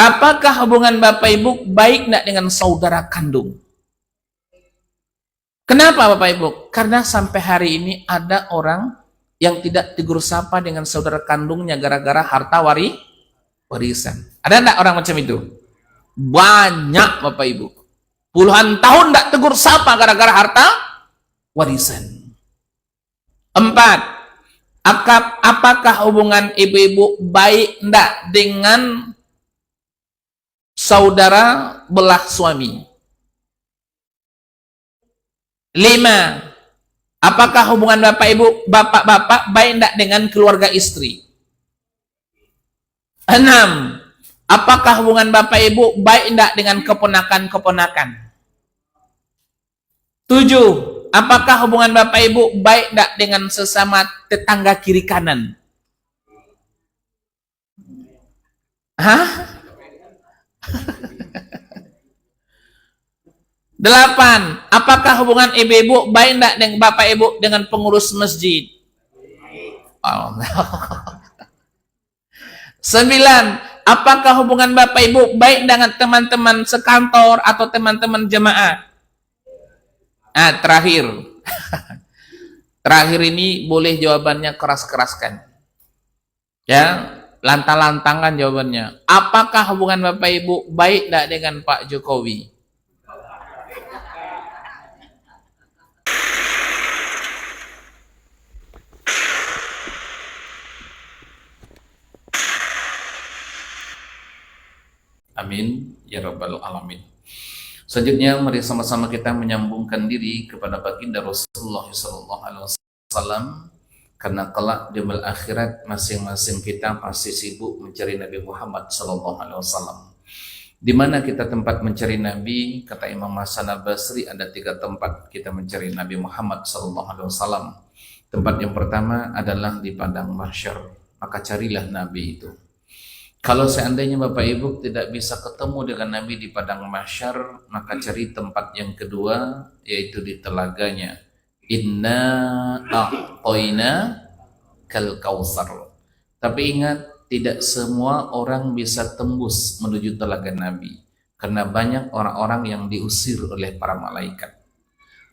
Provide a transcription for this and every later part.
Apakah hubungan Bapak Ibu baik enggak dengan saudara kandung? Kenapa Bapak Ibu? Karena sampai hari ini ada orang yang tidak tegur sapa dengan saudara kandungnya gara-gara harta warisan. Ada enggak orang macam itu? Banyak Bapak Ibu. Puluhan tahun enggak tegur sapa gara-gara harta warisan. 4. Apakah hubungan ibu-ibu baik enggak dengan saudara belah suami? 5. Apakah hubungan bapak ibu, bapak-bapak baik enggak dengan keluarga istri? 6. Apakah hubungan bapak ibu baik enggak dengan keponakan-keponakan? 7. Apakah hubungan bapak ibu baik enggak dengan sesama tetangga kiri kanan? Hah? 8. Apakah hubungan ibu-ibu baik enggak dengan bapak ibu dengan pengurus masjid? 9. Apakah hubungan bapak ibu baik dengan teman-teman sekantor atau teman-teman jemaah? Terakhir. Terakhir ini boleh jawabannya keras-keraskan. Ya, lantang-lantangan jawabannya. Apakah hubungan bapak ibu baik enggak dengan Pak Jokowi? Amin ya rabbal alamin. Selanjutnya mari sama-sama kita menyambungkan diri kepada baginda Rasulullah SAW, karena kelak di akhirat masing-masing kita pasti sibuk mencari Nabi Muhammad SAW. Di mana kita tempat mencari Nabi? Kata Imam Hasan Al-Basri, ada 3 tempat kita mencari Nabi Muhammad SAW. Tempat yang pertama adalah di padang mahsyar, maka carilah Nabi itu. Kalau seandainya Bapak Ibu tidak bisa ketemu dengan Nabi di padang mahsyar, maka cari tempat yang kedua, yaitu di telaganya. Inna a'toina kal kautsar. Tapi ingat, tidak semua orang bisa tembus menuju telaga Nabi, karena banyak orang-orang yang diusir oleh para malaikat.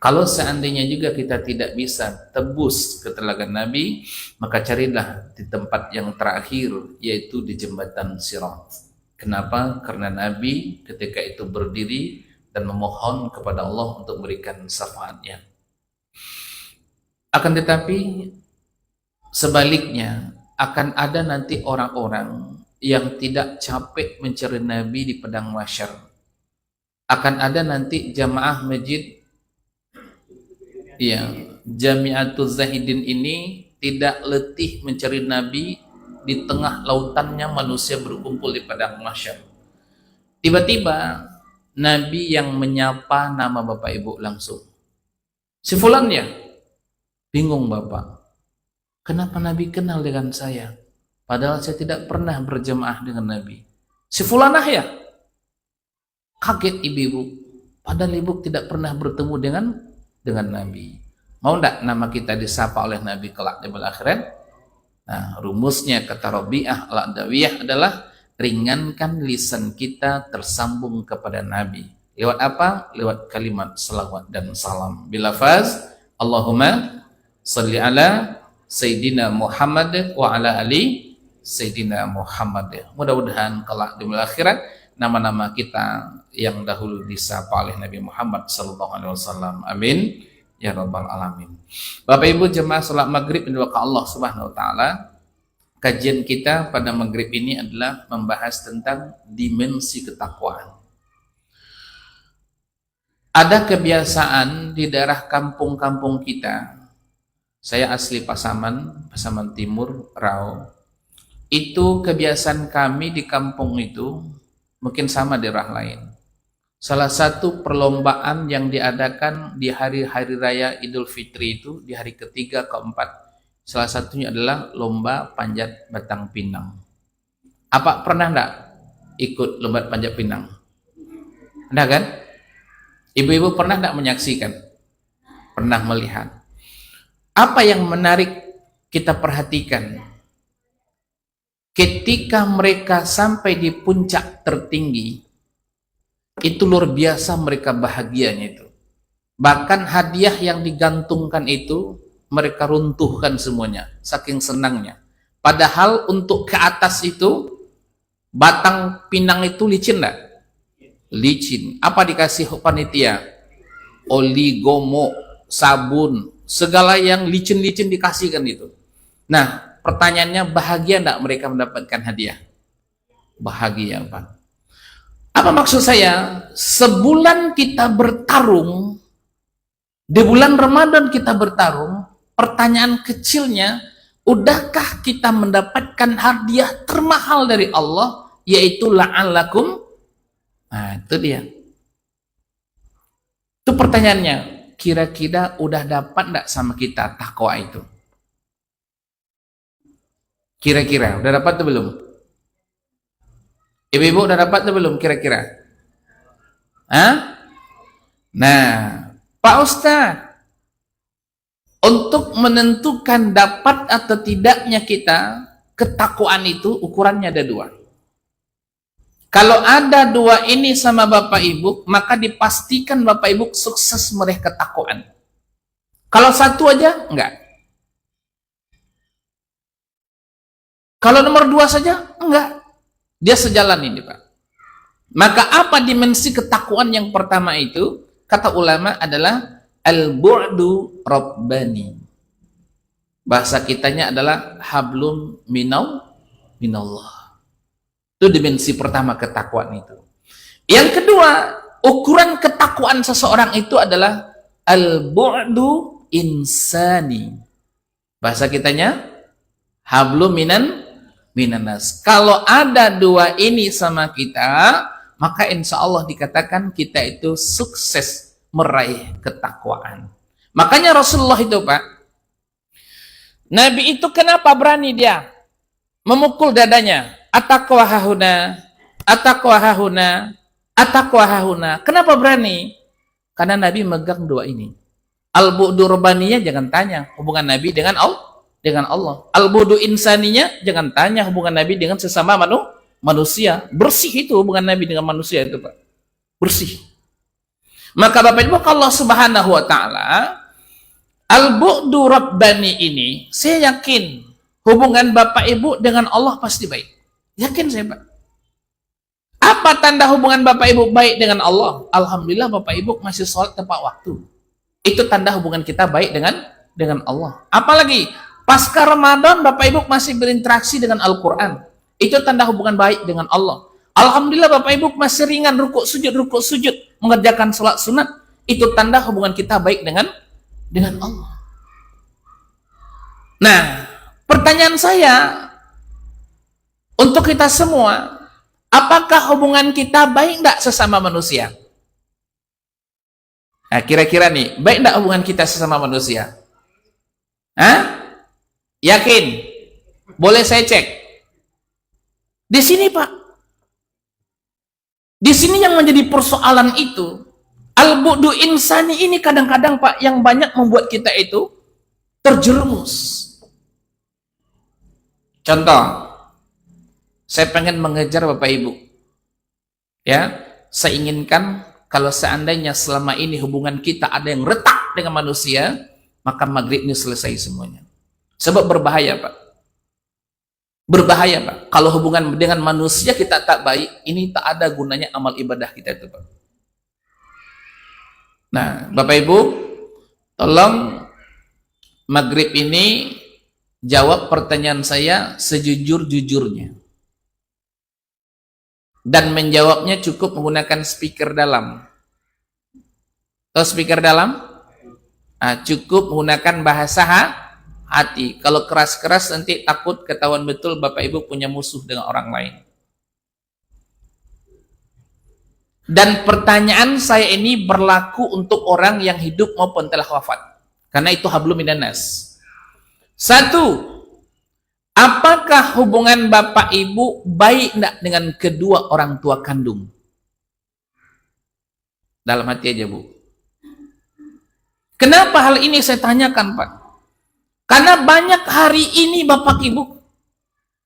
Kalau seandainya juga kita tidak bisa tebus ke telaga Nabi, maka carilah di tempat yang terakhir, yaitu di jembatan Sirat. Kenapa? Karena Nabi ketika itu berdiri dan memohon kepada Allah untuk memberikan syafaatnya. Akan tetapi sebaliknya, akan ada nanti orang-orang yang tidak capek mencari Nabi di padang mahsyar. Akan ada nanti jamaah masjid, ya, Jamiatul Zahidin ini tidak letih mencari Nabi di tengah lautannya manusia berkumpul di padang mahsyar. Tiba-tiba Nabi yang menyapa nama Bapak Ibu langsung. Si fulan ya? Bingung Bapak. Kenapa Nabi kenal dengan saya? Padahal saya tidak pernah berjamaah dengan Nabi. Si fulanah ya? Kaget ibu-ibu. Padahal ibu tidak pernah bertemu dengan Nabi. Mau enggak nama kita disapa oleh Nabi kelak di akhirat? Nah, rumusnya kata Rabi'ah al-Adawiyah adalah ringankan lisan kita tersambung kepada Nabi. Lewat apa? Lewat kalimat salawat dan salam. Bilafaz Allahumma salli ala Sayyidina Muhammad wa ala ali Sayyidina Muhammad. Mudah-mudahan kelak di akhirat nama-nama kita yang dahulu disapa oleh Nabi Muhammad SAW. Amin ya rabbal alamin. Bapak Ibu jemaah salat maghrib yang dimuliakan Allah Subhanahu wa taala, kajian kita pada maghrib ini adalah membahas tentang dimensi ketakwaan. Ada kebiasaan di daerah kampung-kampung kita. Saya asli Pasaman Timur, Rau. Itu kebiasaan kami di kampung itu, mungkin sama daerah lain. Salah satu perlombaan yang diadakan di hari-hari raya Idul Fitri itu, di hari ketiga, keempat, salah satunya adalah lomba panjat batang pinang. Apa pernah enggak ikut lomba panjat pinang? Ada kan? Ibu-ibu pernah enggak menyaksikan? Pernah melihat? Apa yang menarik kita perhatikan? ketika mereka sampai di puncak tertinggi, itu luar biasa mereka bahagianya itu. Bahkan hadiah yang digantungkan itu mereka runtuhkan semuanya, saking senangnya. Padahal untuk ke atas itu, batang pinang itu licin enggak? Licin. Apa dikasih panitia? Oli, gomo, sabun, segala yang licin-licin dikasihkan itu. Nah, pertanyaannya, bahagia enggak mereka mendapatkan hadiah? Bahagia, Pak. Apa maksud saya? Sebulan kita bertarung, di bulan Ramadan kita bertarung, pertanyaan kecilnya, udahkah kita mendapatkan hadiah termahal dari Allah, yaitu la'allakum? Nah, itu dia. Itu pertanyaannya. Kira-kira udah dapat enggak sama kita takwa itu? Kira-kira udah dapat atau belum? Ibu-ibu udah dapat atau belum kira-kira? Hah? Nah, Pak Ustadz, untuk menentukan dapat atau tidaknya kita ketakwaan itu ukurannya ada dua. Kalau ada dua ini sama Bapak Ibu, maka dipastikan Bapak Ibu sukses meraih ketakwaan. Kalau satu aja, enggak. Kalau nomor dua saja, enggak. Dia sejalan ini, Pak. Maka apa dimensi ketakwaan yang pertama itu? Kata ulama adalah al-bu'du rabbani. Bahasa kitanya adalah hablum minallah. Itu dimensi pertama ketakwaan itu. Yang kedua, ukuran ketakwaan seseorang itu adalah al-bu'du insani. Bahasa kitanya hablum minanas. Kalau ada dua ini sama kita, maka insya Allah dikatakan kita itu sukses meraih ketakwaan. Makanya Rasulullah itu, Pak, Nabi itu kenapa berani dia memukul dadanya? Ataqwa hahuna, ataqwa hahuna, ataqwa hahuna. Kenapa berani? Karena Nabi megang dua ini. Al-bu'du rabbaniyah, jangan tanya hubungan Nabi dengan Allah. Al-bu'du insaninya, jangan tanya hubungan Nabi dengan sesama manusia. Bersih itu hubungan Nabi dengan manusia itu, Pak. Bersih. Maka Bapak Ibu, Allah Subhanahu wa taala, al-bu'du rabbani ini, saya yakin hubungan Bapak Ibu dengan Allah pasti baik. Yakin saya, Pak. Apa tanda hubungan Bapak Ibu baik dengan Allah? Alhamdulillah Bapak Ibu masih sholat tepat waktu. Itu tanda hubungan kita baik dengan Allah. Apalagi pasca Ramadan Bapak Ibu masih berinteraksi dengan Al-Qur'an. Itu tanda hubungan baik dengan Allah. Alhamdulillah Bapak Ibu masih ringan rukuk sujud mengerjakan sholat sunat. Itu tanda hubungan kita baik dengan Allah. Nah, pertanyaan saya untuk kita semua, apakah hubungan kita baik enggak sesama manusia? Nah, kira-kira nih, baik enggak hubungan kita sesama manusia? Hah? Yakin? Boleh saya cek? Di sini, Pak. Di sini yang menjadi persoalan itu, al-bu'du insani ini kadang-kadang, Pak, yang banyak membuat kita itu terjerumus. Contoh, saya pengen mengejar Bapak Ibu. Ya, saya inginkan kalau seandainya selama ini hubungan kita ada yang retak dengan manusia, maka maghrib ini selesai semuanya. Sebab berbahaya, Pak. Berbahaya, Pak. Kalau hubungan dengan manusia kita tak baik, ini tak ada gunanya amal ibadah kita itu, Pak. Nah, Bapak Ibu, tolong maghrib ini jawab pertanyaan saya sejujur-jujurnya. Dan menjawabnya cukup menggunakan speaker dalam. Atau speaker dalam? Nah, cukup menggunakan bahasa hati. Kalau keras-keras nanti takut ketahuan betul Bapak Ibu punya musuh dengan orang lain. Dan pertanyaan saya ini berlaku untuk orang yang hidup maupun telah wafat. Karena itu hablum minannas. Satu, apakah hubungan Bapak Ibu baik enggak dengan kedua orang tua kandung? Dalam hati aja, Bu. Kenapa hal ini saya tanyakan, Pak? Karena banyak hari ini Bapak Ibu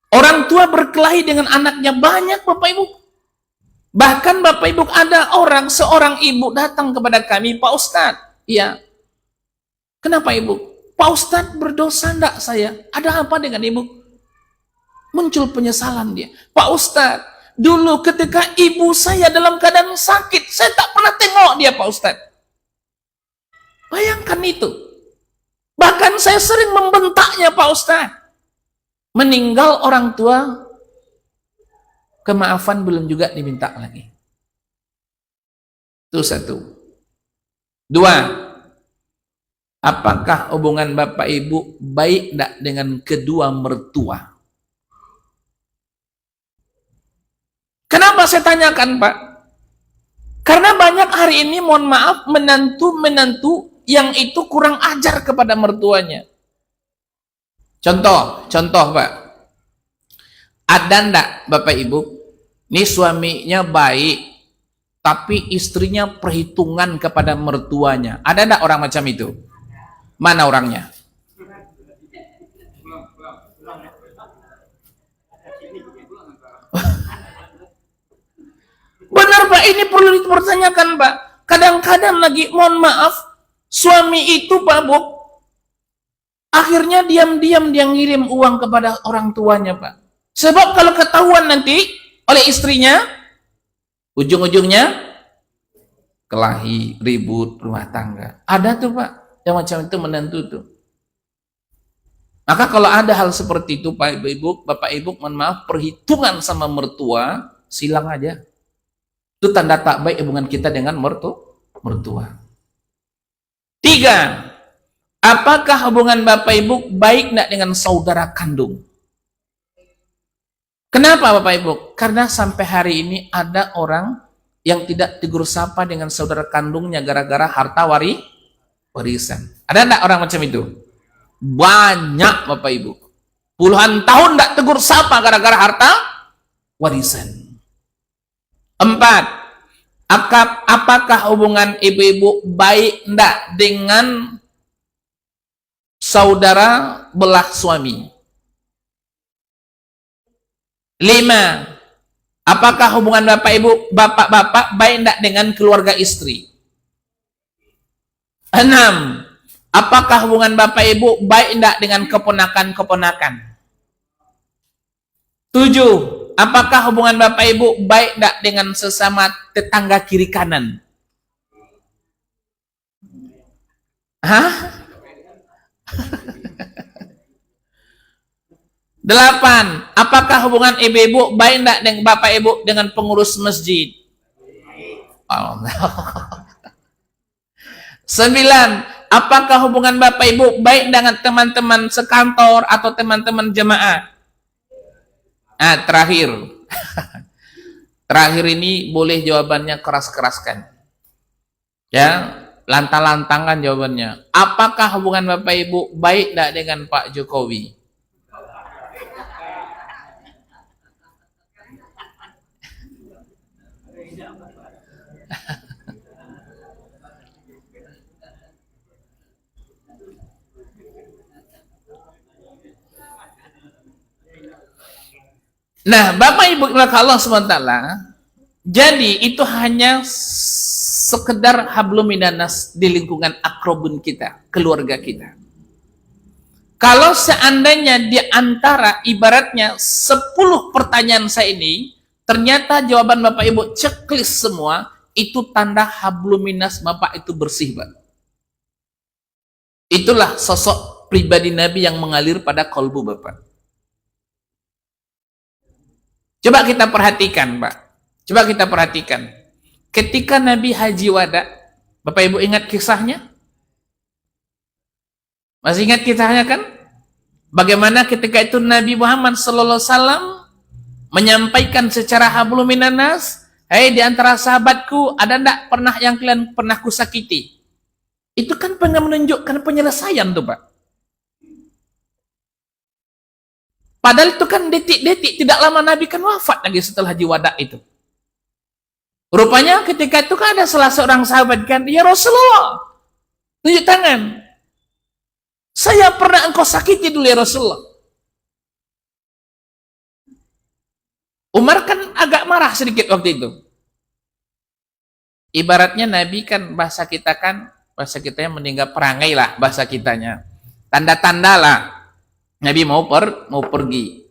Orang tua berkelahi dengan anaknya banyak, Bapak Ibu. Bahkan Bapak Ibu, ada seorang ibu datang kepada kami, Pak Ustadz. Iya. Kenapa Ibu? Pak Ustadz, berdosa enggak saya? Ada apa dengan Ibu? Muncul penyesalan dia. Pak Ustadz, dulu ketika ibu saya dalam keadaan sakit, saya tak pernah tengok dia, Pak Ustadz. Bayangkan itu. Bahkan saya sering membentaknya, Pak Ustadz. Meninggal orang tua, kemaafan belum juga diminta lagi. Itu satu. Dua, apakah hubungan Bapak Ibu baik tidak dengan kedua mertua? Kenapa saya tanyakan, Pak? Karena banyak hari ini, mohon maaf, menantu-menantu yang itu kurang ajar kepada mertuanya. Contoh Pak. Ada ndak Bapak Ibu, ini suaminya baik, tapi istrinya perhitungan kepada mertuanya. Ada ndak orang macam itu? Mana orangnya? Benar Pak, ini perlu dipertanyakan Pak. Kadang-kadang lagi, mohon maaf, suami itu Pak Bu, akhirnya diam-diam dia ngirim uang kepada orang tuanya Pak. Sebab kalau ketahuan nanti oleh istrinya, ujung-ujungnya kelahi, ribut, rumah tangga. Ada tuh Pak, yang macam itu menantu tuh. Maka kalau ada hal seperti itu Pak Ibu, Bapak Ibu, mohon maaf, perhitungan sama mertua, silang aja. Itu tanda tak baik hubungan kita dengan mertua. Tiga, apakah hubungan Bapak Ibu baik tidak dengan saudara kandung? Kenapa Bapak Ibu? Karena sampai hari ini ada orang yang tidak tegur sapa dengan saudara kandungnya gara-gara harta warisan. Ada enggak orang macam itu? Banyak Bapak Ibu. Puluhan tahun tidak tegur sapa gara-gara harta warisan. Empat, apakah hubungan ibu-ibu baik enggak dengan saudara belah suami? Lima, apakah hubungan bapak-bapak baik enggak dengan keluarga istri? Enam, apakah hubungan bapak ibu baik enggak dengan keponakan-keponakan? Tujuh, apakah hubungan Bapak Ibu baik tidak dengan sesama tetangga kiri kanan? Hah? Delapan, apakah hubungan ibu-ibu baik tidak dengan Bapak Ibu dengan pengurus masjid? Sembilan, apakah hubungan Bapak Ibu baik dengan teman-teman sekantor atau teman-teman jemaah? Terakhir. Terakhir ini boleh jawabannya keras-keraskan. Ya, lantang-lantangan jawabannya. Apakah hubungan Bapak Ibu baik tidak dengan Pak Jokowi? Nah, Bapak Ibu Allah SWT, jadi itu hanya sekedar hablum minanas di lingkungan akrobun kita, keluarga kita. Kalau seandainya di antara ibaratnya 10 pertanyaan saya ini, ternyata jawaban Bapak Ibu checklist semua, itu tanda hablum minas Bapak itu bersih, Pak. Itulah sosok pribadi Nabi yang mengalir pada kolbu Bapak. Coba kita perhatikan, Pak. Coba kita perhatikan. Ketika Nabi Haji Wada, Bapak Ibu ingat kisahnya? Masih ingat kisahnya kan? Bagaimana ketika itu Nabi Muhammad SAW menyampaikan secara hablum minanas, "Hei, di antara sahabatku, ada enggak pernah yang kalian pernah kusakiti?" Itu kan menunjukkan penyelesaian tuh, Pak. Padahal itu kan detik-detik, tidak lama Nabi kan wafat lagi setelah Haji Wada itu. Rupanya ketika itu kan ada salah seorang sahabat kan, "Ya Rasulullah, tunjuk tangan. Saya pernah engkau sakiti dulu ya Rasulullah." Umar kan agak marah sedikit waktu itu. Ibaratnya Nabi kan bahasa kita yang meninggal perangai lah bahasa kitanya. Tanda-tanda lah Nabi mau pergi.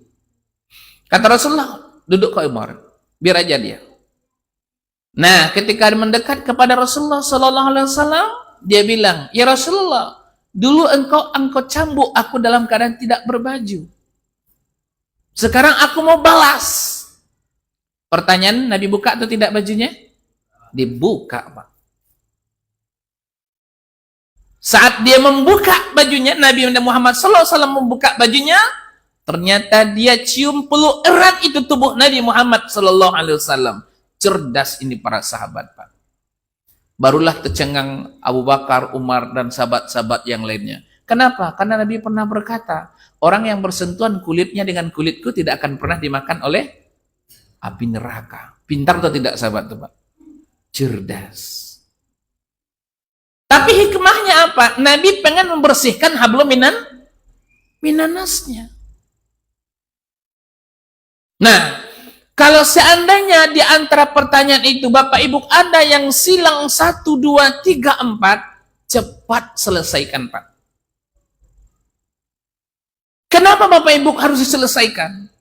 Kata Rasulullah, duduk kau Umar, biar aja dia. Nah, ketika mendekat kepada Rasulullah Sallallahu Alaihi Wasallam, dia bilang, ya Rasulullah, dulu engkau cambuk aku dalam keadaan tidak berbaju. Sekarang aku mau balas. Pertanyaan, Nabi buka atau tidak bajunya? Dibuka, Pak. Saat dia membuka bajunya, Nabi Muhammad SAW membuka bajunya, ternyata dia cium peluk erat itu tubuh Nabi Muhammad SAW. Cerdas ini para sahabat, Pak. Barulah tercengang Abu Bakar, Umar, dan sahabat-sahabat yang lainnya. Kenapa? Karena Nabi pernah berkata, orang yang bersentuhan kulitnya dengan kulitku tidak akan pernah dimakan oleh api neraka. Pintar atau tidak sahabat, Pak? Cerdas. Tapi hikmahnya apa? Nabi pengen membersihkan hablum minanasnya. Nah, kalau seandainya di antara pertanyaan itu Bapak Ibu ada yang silang 1, 2, 3, 4, cepat selesaikan, Pak. Kenapa Bapak Ibu harus diselesaikan?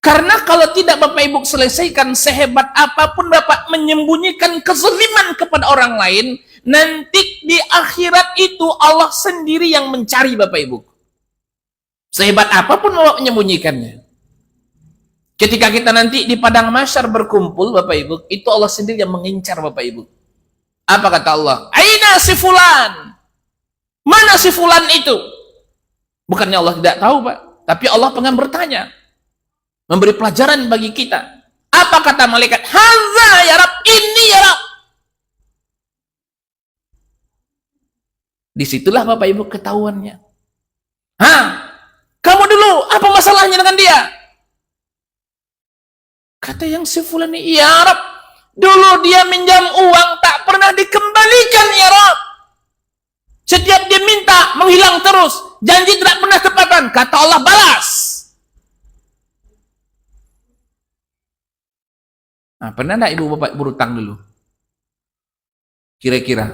Karena kalau tidak Bapak Ibu selesaikan, sehebat apapun Bapak menyembunyikan kezaliman kepada orang lain, nanti di akhirat itu Allah sendiri yang mencari Bapak Ibu. Sehebat apapun Bapak menyembunyikannya. Ketika kita nanti di padang mahsyar berkumpul Bapak Ibu, itu Allah sendiri yang mengincar Bapak Ibu. Apa kata Allah? Aina si fulan? Mana si fulan itu? Bukannya Allah tidak tahu, Pak, tapi Allah pengen bertanya, memberi pelajaran bagi kita. Apa kata malaikat? Hadza ya Rab, ini ya Rab. Disitulah Bapak Ibu ketahuannya. Kamu dulu, apa masalahnya dengan dia? Kata yang si fulan ini, ya Rab, dulu dia minjam uang tak pernah dikembalikan ya Rab. Setiap dia minta menghilang terus, janji tidak pernah tepatan. Kata Allah, balas. Nah, pernah enggak ibu bapak berutang dulu? Kira-kira?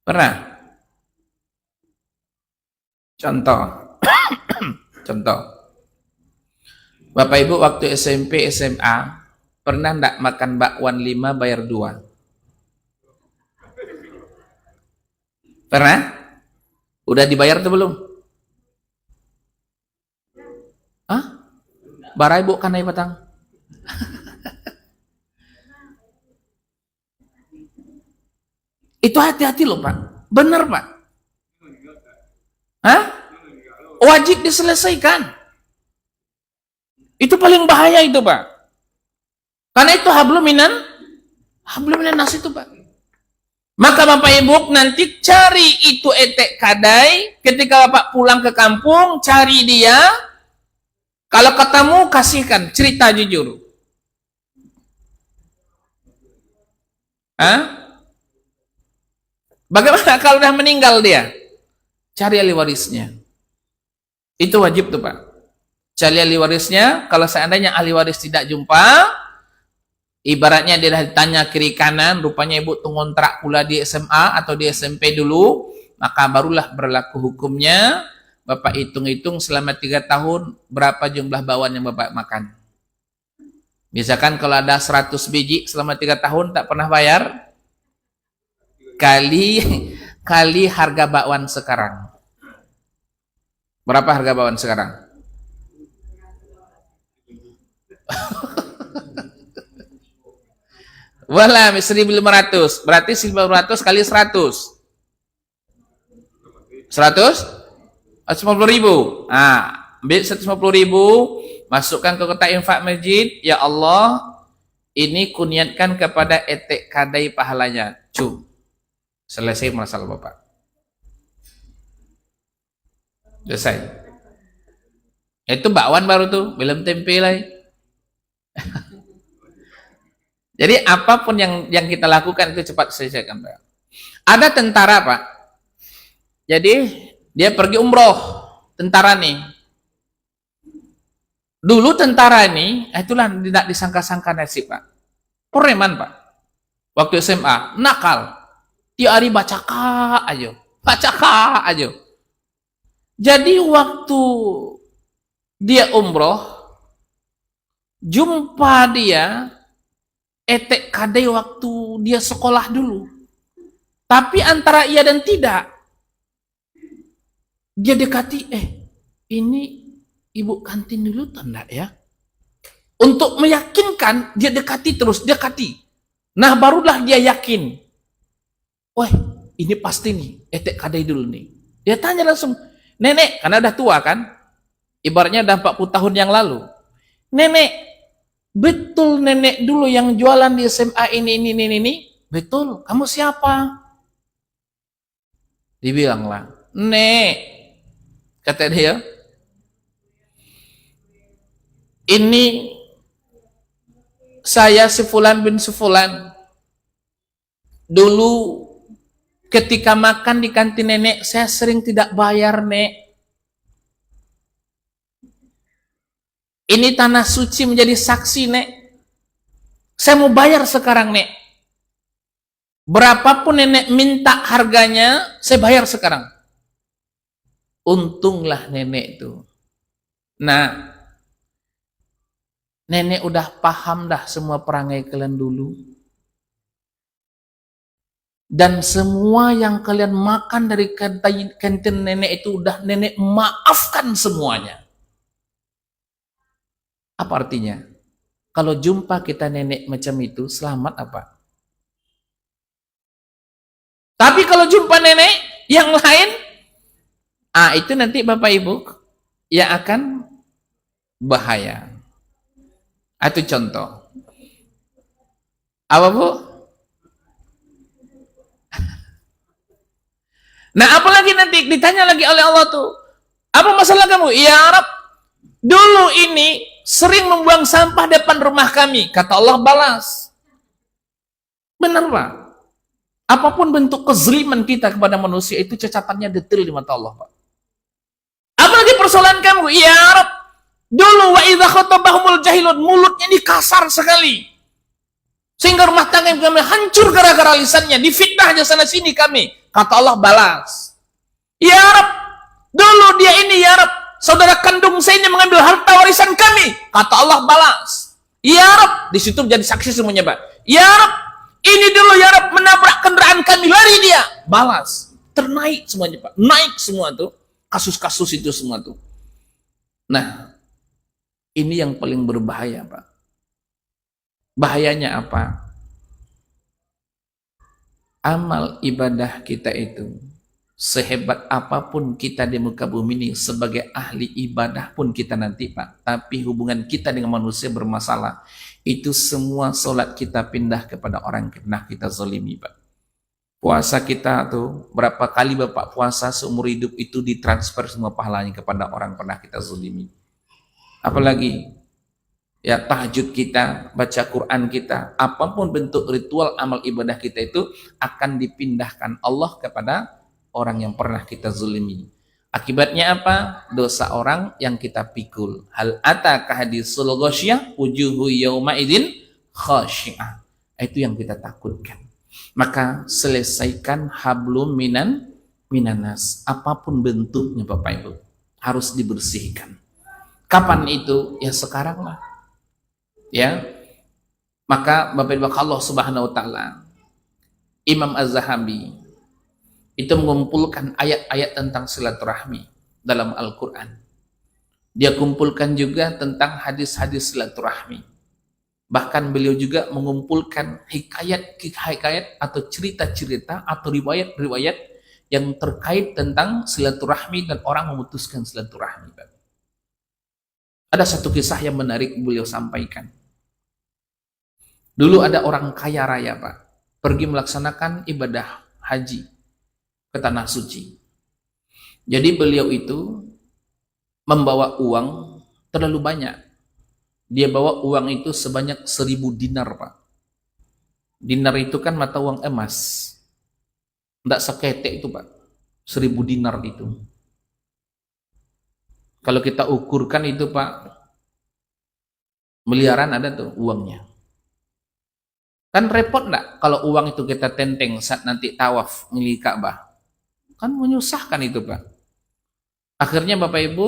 Pernah? Contoh. Contoh. Bapak Ibu waktu SMP, SMA, pernah enggak makan bakwan 5 bayar 2? Pernah? Udah dibayar atau belum? Barai Bu kanai patang. Itu hati-hati loh Pak. Benar Pak. Wajib diselesaikan. Itu paling bahaya itu Pak. Karena itu hablum minan nas itu Pak. Maka Bapak Ibu nanti cari itu etek kadai, ketika Bapak pulang ke kampung, cari dia. Kalau ketemu, kasihkan, cerita jujur. Bagaimana kalau udah meninggal dia? Cari ahli warisnya. Itu wajib tuh Pak. Cari ahli warisnya, kalau seandainya ahli waris tidak jumpa, ibaratnya dia ditanya kiri kanan, rupanya ibu ngontrak pula di SMA atau di SMP dulu, maka barulah berlaku hukumnya. Bapak hitung-hitung selama 3 tahun berapa jumlah bakwan yang Bapak makan. Misalkan kalau ada 100 biji selama 3 tahun tak pernah bayar, kali harga bakwan sekarang. Berapa harga bakwan sekarang? Wala 1.500, berarti 1.500 kali 100. 150.000. Ambil 150.000, masukkan ke kotak infak masjid. Ya Allah, ini kuniatkan kepada etek kadai pahalanya. Selesai masalah Bapak. Selesai. Itu bakwan baru tuh, belum tempe lagi. Jadi apapun yang kita lakukan itu cepat selesaikan Pak. Ada tentara Pak. Jadi dia pergi umroh, tentara nih. Dulu tentara ini, itulah tidak disangka-sangka nasib, Pak. Preman, Pak. Waktu SMA, nakal. Tiap hari baca ka aja. Baca ka aja. Jadi waktu dia umroh, jumpa dia, etek kadai waktu dia sekolah dulu. Tapi antara iya dan tidak, dia dekati, ini ibu kantin dulu tanda ya. Untuk meyakinkan, dia dekati terus, dekati. Nah barulah dia yakin. Wah, ini pasti nih, etek kadai dulu nih. Dia tanya langsung, nenek, karena udah tua kan, ibaratnya udah 40 tahun yang lalu. Nenek, betul nenek dulu yang jualan di SMA ini. Betul, kamu siapa? Dibilanglah, Nek, kata dia, ini saya si Fulan bin Sufulan. Dulu ketika makan di kantin nenek, saya sering tidak bayar, Nek. Ini tanah suci menjadi saksi, Nek. Saya mau bayar sekarang, Nek. Berapapun nenek minta harganya, saya bayar sekarang. Untunglah nenek itu. Nah, nenek udah paham dah semua perangai kalian dulu. Dan semua yang kalian makan dari kantin nenek itu udah nenek maafkan semuanya. Apa artinya? Kalau jumpa kita nenek macam itu, selamat apa? Tapi kalau jumpa nenek yang lain, itu nanti Bapak Ibu yang akan bahaya. Itu contoh. Apa Bu? Nah apalagi nanti ditanya lagi oleh Allah tuh, apa masalah kamu? Ya Arab, dulu ini sering membuang sampah depan rumah kami. Kata Allah balas. Benar Pak? Apapun bentuk kezaliman kita kepada manusia itu catatannya detail di mata Allah Pak. Apalagi persoalan kamu? Ya Arab, dulu wa idza khatabahumul jahilun, mulutnya ini kasar sekali. Sehingga rumah tangga kami hancur gara-gara lisannya, difitnah aja sana sini kami. Kata Allah balas. Ya Arab, dulu dia ini ya Arab, saudara kandung saya ini mengambil harta warisan kami. Kata Allah balas. Ya Arab, di situ jadi saksi semuanya Pak. Ya Arab, ini dulu ya Arab menabrak kendaraan kami, lari dia. Balas. Ternaik semuanya Pak. Naik semua tuh. Kasus-kasus itu semua tuh. Nah, ini yang paling berbahaya Pak. Bahayanya apa? Amal ibadah kita itu, sehebat apapun kita di muka bumi ini, sebagai ahli ibadah pun kita nanti Pak, tapi hubungan kita dengan manusia bermasalah, itu semua sholat kita pindah kepada orang yang pernah kita zalimi Pak. Puasa kita tuh, berapa kali Bapak puasa seumur hidup itu ditransfer semua pahalanya kepada orang yang pernah kita zalimi. Apalagi ya tahajud kita, baca Quran kita, apapun bentuk ritual amal ibadah kita itu akan dipindahkan Allah kepada orang yang pernah kita zulimi. Akibatnya apa? Dosa orang yang kita pikul. Hal ataka hadisul ghasyiyah wujuhu yauma idzin khasyi'ah. Itu yang kita takutkan. Maka selesaikan hablum minanas. Apapun bentuknya Bapak Ibu, harus dibersihkan. Kapan itu? Ya sekarang lah. Ya, maka Bapak Ibu Allah Subhanahu Wa Taala, Imam Az-Zahabi itu mengumpulkan ayat-ayat tentang silaturahmi dalam Al-Quran. Dia kumpulkan juga tentang hadis-hadis silaturahmi. Bahkan beliau juga mengumpulkan hikayat-hikayat atau cerita-cerita atau riwayat-riwayat yang terkait tentang silaturahmi dan orang memutuskan silaturahmi. Ada satu kisah yang menarik beliau sampaikan. Dulu ada orang kaya raya Pak, pergi melaksanakan ibadah haji ke tanah suci. Jadi beliau itu membawa uang terlalu banyak. Dia bawa uang itu sebanyak 1000 dinar Pak. Dinar itu kan mata uang emas. Tidak seketek itu Pak, 1000 dinar itu. Kalau kita ukurkan itu Pak, Miliaran ada tuh uangnya. Kan repot enggak kalau uang itu kita tenteng saat nanti tawaf milik Ka'bah? Kan menyusahkan itu, Pak. Akhirnya Bapak Ibu,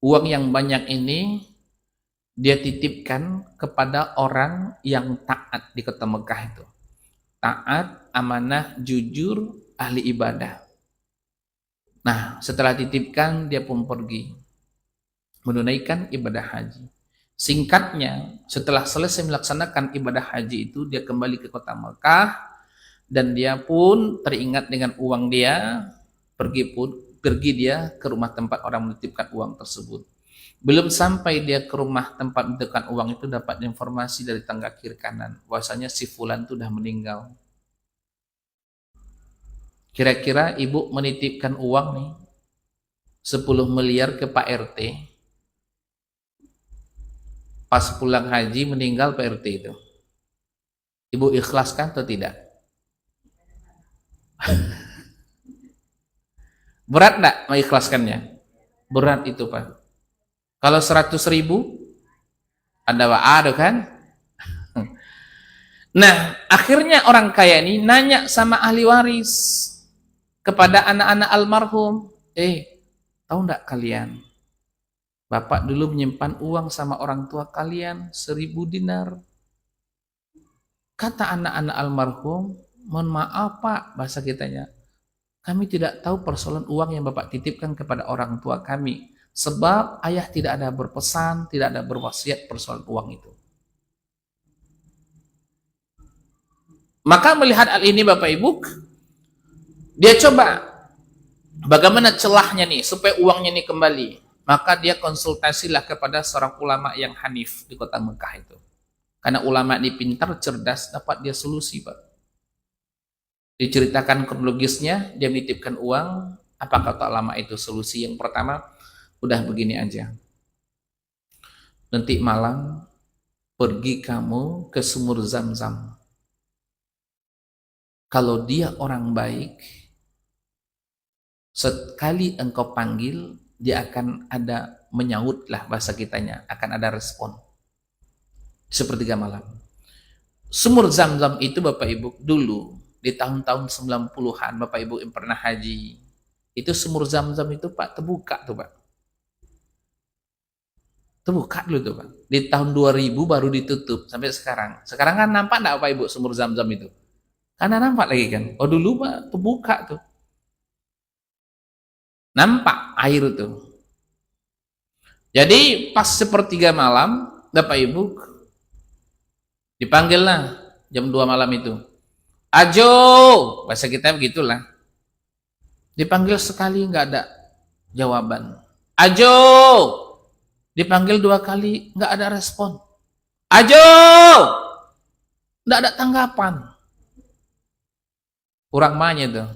uang yang banyak ini dia titipkan kepada orang yang taat di kota Mekah itu. Taat, amanah, jujur, ahli ibadah. Nah, setelah titipkan dia pun pergi menunaikan ibadah haji. Singkatnya, setelah selesai melaksanakan ibadah haji itu, dia kembali ke kota Mekah dan dia pun teringat dengan uang dia, pergi dia ke rumah tempat orang menitipkan uang tersebut. Belum sampai dia ke rumah tempat menitipkan uang itu dapat informasi dari tangga kiri kanan, bahwasanya si fulan itu sudah meninggal. Kira-kira ibu menitipkan uang nih 10 miliar ke Pak RT. Pas pulang haji meninggal Pak RT itu. Ibu ikhlaskan atau tidak? Berat enggak mengikhlaskannya? Berat itu, Pak. Kalau 100 ribu, ada ada kan? Nah, akhirnya orang kaya ini nanya sama ahli waris kepada anak-anak almarhum, tahu enggak kalian? Bapak dulu menyimpan uang sama orang tua kalian 1000 dinar. Kata anak-anak almarhum, mohon maaf Pak, bahasa kitanya, kami tidak tahu persoalan uang yang Bapak titipkan kepada orang tua kami. Sebab ayah tidak ada berpesan, tidak ada berwasiat persoalan uang itu. Maka melihat hal ini Bapak Ibu, dia coba bagaimana celahnya nih supaya uangnya ini kembali. Maka dia konsultasilah kepada seorang ulama yang hanif di kota Mekah itu. Karena ulama ini pintar, cerdas, dapat dia solusi, Pak. Diceritakan kronologisnya, dia menitipkan uang. Apa kata ulama itu solusi? Yang pertama, udah begini aja. Nanti malam pergi kamu ke sumur Zam-Zam. Kalau dia orang baik, sekali engkau panggil, dia akan ada menyaut lah bahasa kitanya, akan ada respon. Sepertiga malam. Sumur Zam-Zam itu Bapak Ibu dulu di tahun-tahun 90-an Bapak Ibu yang pernah haji, itu sumur Zam-Zam itu Pak terbuka tuh Pak. Terbuka dulu tuh Pak. Di tahun 2000 baru ditutup sampai sekarang. Sekarang kan nampak enggak Bapak Ibu sumur Zam-Zam itu? Karena nampak lagi kan. Oh dulu Pak terbuka tuh. Nampak air tuh. Jadi pas sepertiga malam Bapak Ibu dipanggillah jam 2 malam itu. Ajo, bahasa kita begitulah. Dipanggil sekali nggak ada jawaban. Ajo, dipanggil 2 kali nggak ada respon. Ajo, nggak ada tanggapan. Kurang mahnya tuh.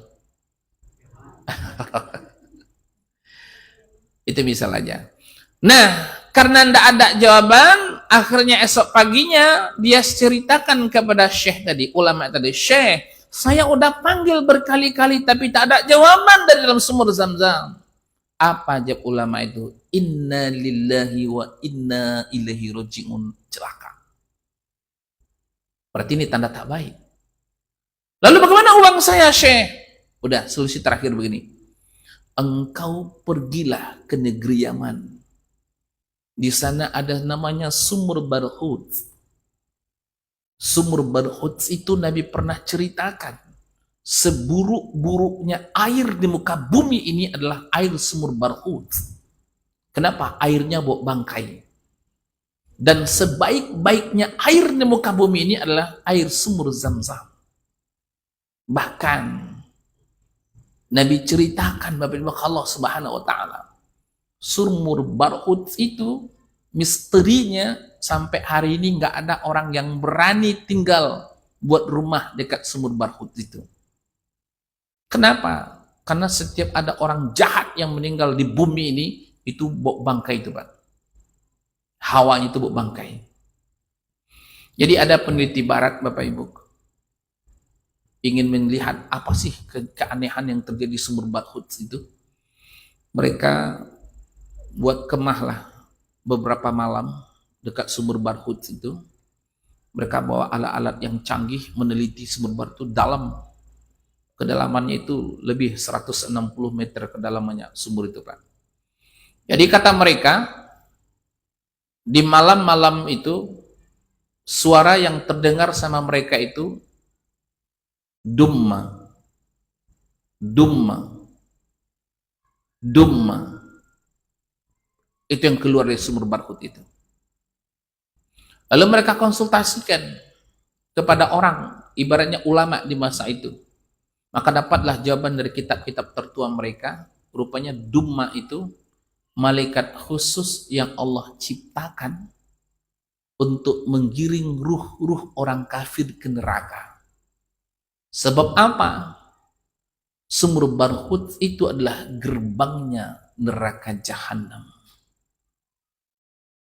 Itu misal aja. Nah, karena tidak ada jawaban, akhirnya esok paginya dia ceritakan kepada syekh tadi, ulama tadi, Syekh, saya udah panggil berkali-kali tapi tak ada jawaban dari dalam sumur Zam-Zam. Apa jawab ulama itu? Inna lillahi wa inna ilaihi raji'un. Celaka. Berarti ini tanda tak baik. Lalu bagaimana uang saya, Syekh? Udah, solusi terakhir begini. Engkau pergilah ke negeri Yaman. Di sana ada namanya Sumur Barhut. Sumur Barhut itu Nabi pernah ceritakan. Seburuk-buruknya air di muka bumi ini adalah air Sumur Barhut. Kenapa? Airnya bau bangkai. Dan sebaik-baiknya air di muka bumi ini adalah air Sumur Zam-Zam. Bahkan Nabi ceritakan Bapak Ibu Allah Subhanahu wa taala. Sumur Barhut itu misterinya sampai hari ini nggak ada orang yang berani tinggal buat rumah dekat sumur Barhut itu. Kenapa? Karena setiap ada orang jahat yang meninggal di bumi ini itu bau bangkai itu Pak. Hawanya itu bau bangkai. Jadi ada peneliti barat Bapak Ibu ingin melihat apa sih keanehan yang terjadi di sumur Barhut itu. Mereka buat kemah lah beberapa malam dekat sumur Barhut itu. Mereka bawa alat-alat yang canggih meneliti sumur Barhut itu dalam. Kedalamannya itu lebih 160 meter kedalamannya sumur itu, Pak. Jadi kata mereka, di malam-malam itu suara yang terdengar sama mereka itu dumma, dumma, dumma. Itu yang keluar dari sumur Barhut itu. Lalu mereka konsultasikan kepada orang, ibaratnya ulama di masa itu. Maka dapatlah jawaban dari kitab-kitab tertua mereka, rupanya dumma itu malaikat khusus yang Allah ciptakan untuk menggiring ruh-ruh orang kafir ke neraka. Sebab apa? Sumur Barhut itu adalah gerbangnya neraka jahanam.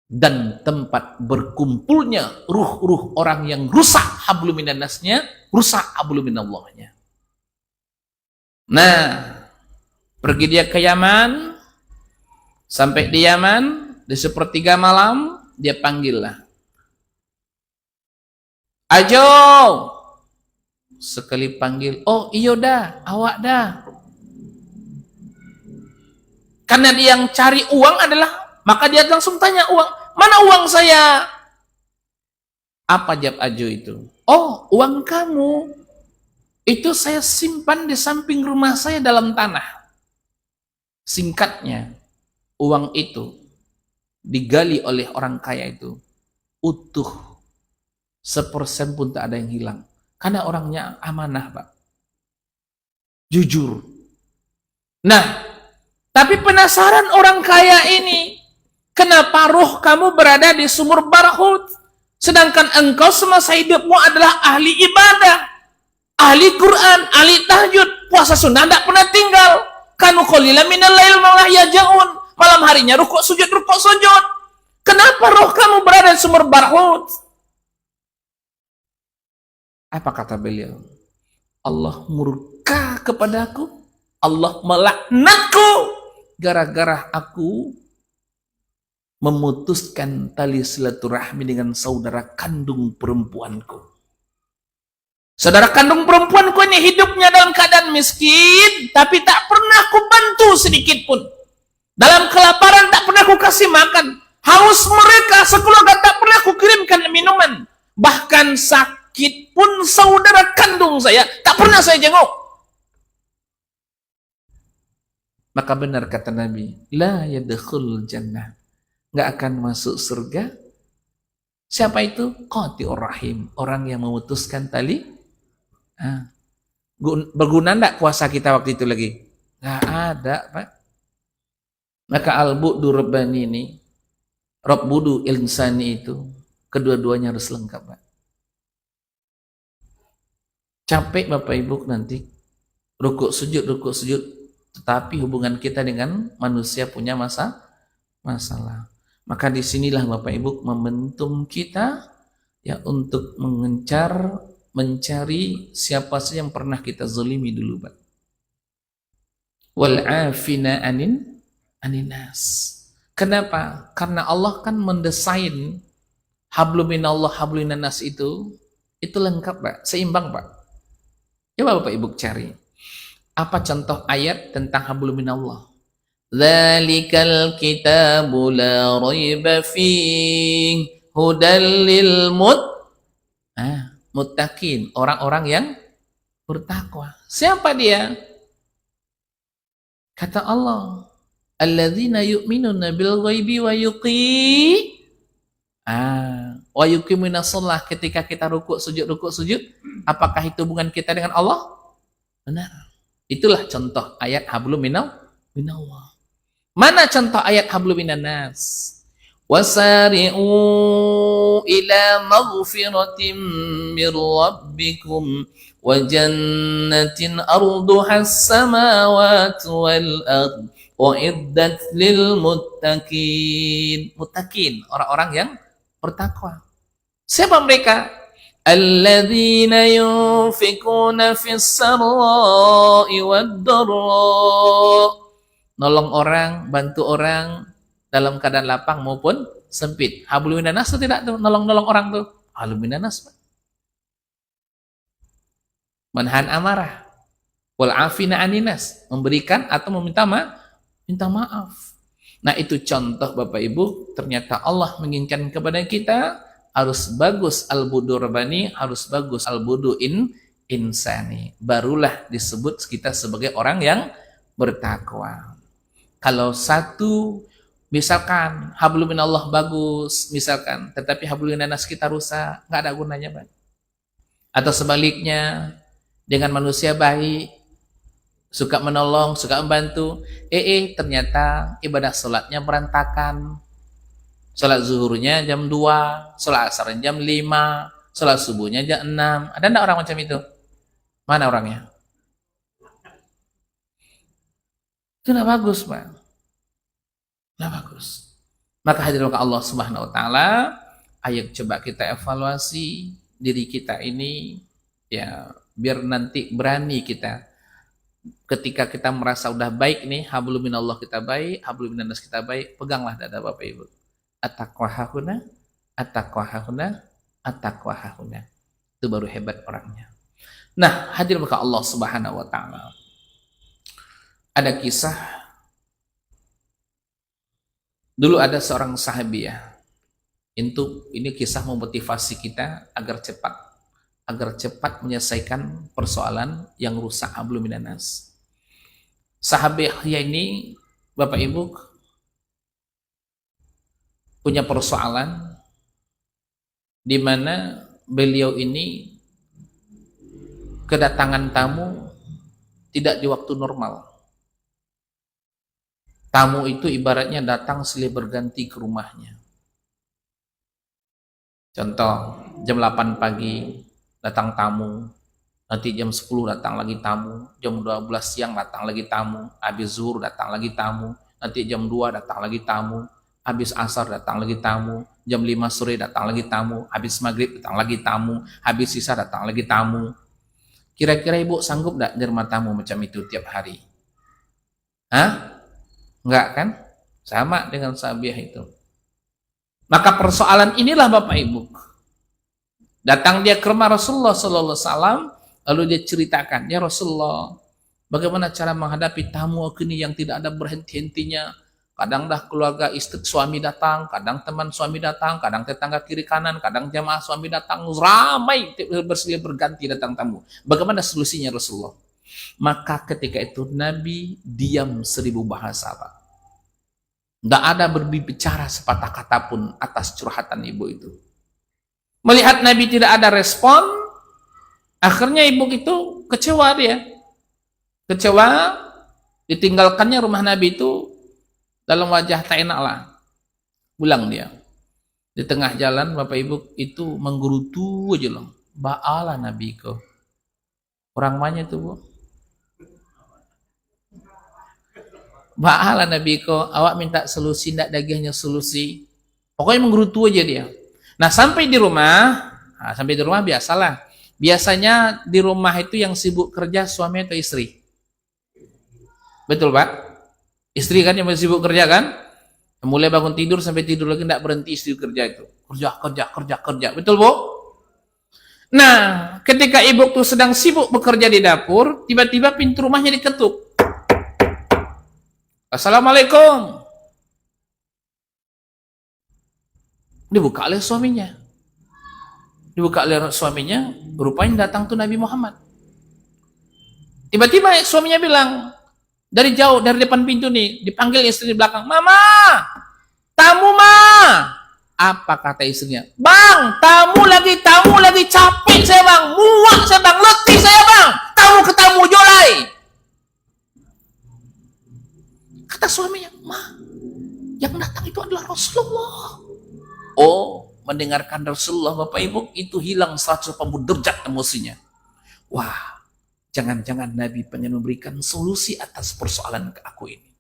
Dan tempat berkumpulnya ruh-ruh orang yang rusak hablum minannasnya, rusak hablum minallahnya. Nah, pergi dia ke Yaman, sampai di Yaman, di sepertiga malam, dia panggil lah. Ajo! Sekali panggil, oh iyo dah, awak dah. Karena dia yang cari uang adalah, maka dia langsung tanya uang, mana uang saya? Apa jawab Ajo itu? Oh, uang kamu. Itu saya simpan di samping rumah saya dalam tanah. Singkatnya, uang itu digali oleh orang kaya itu utuh, 1% pun tak ada yang hilang. Karena orangnya amanah, Pak. Jujur. Nah, tapi penasaran orang kaya ini, kenapa roh kamu berada di sumur Barhut, sedangkan engkau semasa hidupmu adalah ahli ibadah, ahli Quran, ahli tahajud, puasa sunnah tidak pernah tinggal. Kanu qalilan minal lail ma yahjaun. Malam harinya rukuk sujud. Kenapa roh kamu berada di sumur Barhut? Apa kata beliau? Allah murka kepadaku, Allah melaknatku gara-gara aku memutuskan tali silaturahmi dengan saudara kandung perempuanku. Saudara kandung perempuanku ini hidupnya dalam keadaan miskin, tapi tak pernah aku bantu sedikit pun. Dalam kelaparan tak pernah aku kasih makan. Haus mereka sekeluarga tak pernah aku kirimkan minuman. Bahkan sakit pun saudara kandung saya tak pernah saya jenguk. Maka benar kata Nabi, la yadkhul jannah, nggak akan masuk surga. Siapa itu? Qati'ur rahim, orang yang memutuskan tali. Berguna enggak puasa kita waktu itu lagi? Nggak ada, Pak. Maka al-bu'du rabbani ini, rabbudu insani itu, kedua-duanya harus lengkap, Pak. Capek Bapak Ibu nanti rukuk sujud, tetapi hubungan kita dengan manusia punya masalah. Maka disinilah Bapak Ibu momentum kita ya untuk mencari siapa saja yang pernah kita zalimi dulu, Pak. Wal afina aninas. Kenapa? Karena Allah kan mendesain hablum minallah hablum minannas itu lengkap, Pak, seimbang, Pak. Coba Bapak Ibu cari. Apa contoh ayat tentang hablum minallah? Dzalikal kitabu la raiba fihi hudal lil muttaqin, orang-orang yang bertakwa. Siapa dia? Kata Allah, alladzina yu'minuna bil ghaibi wa yuqiminas shalah. Ketika kita rukuk sujud, apakah itu hubungan kita dengan Allah? Benar. Itulah contoh ayat hablum minallah. Mana contoh ayat hablum minannas? Wasari'u ila maghfiratin mir rabbikum wa jannatin arduhas samawati wal ard uiddat lil muttaqin. Muttaqin, orang-orang yang bertakwa. Siapa mereka? Alladzina yunfikuna fis sarai wad dharra. Nolong orang, bantu orang dalam keadaan lapang maupun sempit. Hablum minanas itu tidak tuh, nolong-nolong orang tuh. Hablum minanas. Manhan amarah. Wal afina aninas, memberikan atau minta maaf. Nah, itu contoh Bapak Ibu, ternyata Allah menginginkan kepada kita harus bagus al-budu rabbani, harus bagus al-budu insani. Barulah disebut kita sebagai orang yang bertakwa. Kalau satu, misalkan hablum minallah bagus, misalkan, tetapi hablum minanas kita rusak, nggak ada gunanya, Pak. Atau sebaliknya, dengan manusia baik, suka menolong, suka membantu, ternyata ibadah sholatnya berantakan. Sholat zuhurnya jam 2, sholat asar jam 5, sholat subuhnya jam 6. Ada enggak orang macam itu? Mana orangnya? Itu enggak bagus, Pak. Enggak bagus. Maka hadirin Allah Subhanahu wa taala, ayo coba kita evaluasi diri kita ini, ya, biar nanti berani kita ketika kita merasa udah baik nih, hablum minallah kita baik, hablum minanas kita baik, peganglah dada Bapak Ibu. At-taqwa hahuna, at-taqwa hahuna, at-taqwa hahuna. Itu baru hebat orangnya. Nah, hadir maka Allah Subhanahu wa taala. Ada kisah, dulu ada seorang sahabiah. Ini kisah memotivasi kita agar cepat menyelesaikan persoalan yang rusak hablum minanas. Sahabiah ini, Bapak Ibu, punya persoalan di mana beliau ini kedatangan tamu tidak di waktu normal. Tamu itu ibaratnya datang silih berganti ke rumahnya. Contoh, jam 8 pagi datang tamu, nanti jam 10 datang lagi tamu, jam 12 siang datang lagi tamu, habis zuhur datang lagi tamu, nanti jam 2 datang lagi tamu, habis asar datang lagi tamu, jam 5 sore datang lagi tamu, habis maghrib datang lagi tamu, habis sisa datang lagi tamu. Kira-kira Ibu sanggup enggak nerima tamu macam itu tiap hari? Hah? Enggak kan? Sama dengan sahabiah itu. Maka persoalan inilah Bapak Ibu. Datang dia ke rumah Rasulullah sallallahu alaihi wasallam, lalu dia ceritakan, "Ya Rasulullah, bagaimana cara menghadapi tamu ini yang tidak ada berhenti-hentinya? Kadang dah keluarga istri suami datang, kadang teman suami datang, kadang tetangga kiri kanan, kadang jamaah suami datang, ramai bersilih berganti datang tamu. Bagaimana solusinya Rasulullah?" Maka ketika itu Nabi diam 1000 bahasa, Pak. Tidak ada berbicara sepatah kata pun atas curhatan ibu itu. Melihat Nabi tidak ada respon, akhirnya ibu itu kecewa dia. Kecewa, ditinggalkannya rumah Nabi itu dalam wajah tak enak lah. Pulang dia. Di tengah jalan Bapak Ibu itu menggerutu aja loh. Ba'ala Nabi ko. Orang mana itu, Bu? Ba'ala Nabi ko, awak minta solusi, ndak dagingnya solusi. Pokoknya menggerutu aja dia. Nah, sampai di rumah biasalah. Biasanya di rumah itu yang sibuk kerja suami atau istri? Betul, Pak? Istri kan yang sibuk kerja kan? Mulai bangun tidur sampai tidur lagi tidak berhenti istri kerja itu. Kerja. Betul, Bu? Nah, ketika ibu tuh sedang sibuk bekerja di dapur, tiba-tiba pintu rumahnya diketuk. Assalamualaikum. Dibuka oleh suaminya. Rupanya datang tuh Nabi Muhammad. Tiba-tiba suaminya bilang, dari jauh, dari depan pintu nih, dipanggil istri di belakang, "Mama, tamu ma." Apa kata istrinya? "Bang, tamu lagi, capek saya bang, muak saya bang, letih saya bang, tamu jolai." Kata suaminya, "Ma, yang datang itu adalah Rasulullah." Oh, mendengarkan Rasulullah Bapak Ibu, itu hilang 180 derajat emosinya. Wah, jangan-jangan Nabi pengen memberikan solusi atas persoalan aku ini.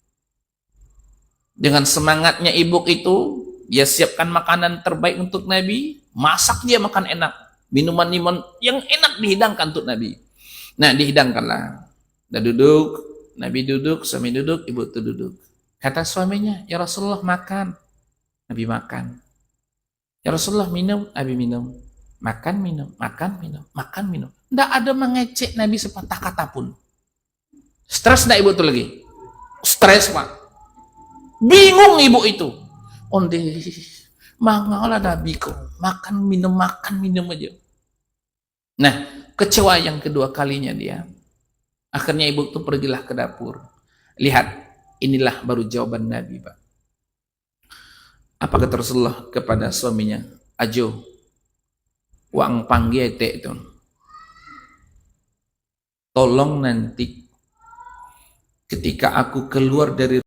Dengan semangatnya ibu itu, dia siapkan makanan terbaik untuk Nabi, masak dia makan enak, minuman yang enak dihidangkan untuk Nabi. Nah, dihidangkanlah. Udah duduk, Nabi duduk, suami duduk, ibu tuh duduk. Kata suaminya, ya Rasulullah makan. Nabi makan. Ya Rasulullah minum, Nabi minum. Makan, minum, makan, minum, makan, minum. Tidak ada mengecek Nabi sepatah kata pun. Stres tidak ibu itu lagi? Stres pak. Bingung ibu itu. Onde, mangalah Nabi kok. Makan, minum aja. Nah, kecewa yang kedua kalinya dia. Akhirnya ibu itu pergilah ke dapur. Lihat, inilah baru jawaban Nabi pak. Apa kata Rasulullah kepada suaminya? Ajo, wang panggil itu. Tolong nanti ketika aku keluar dari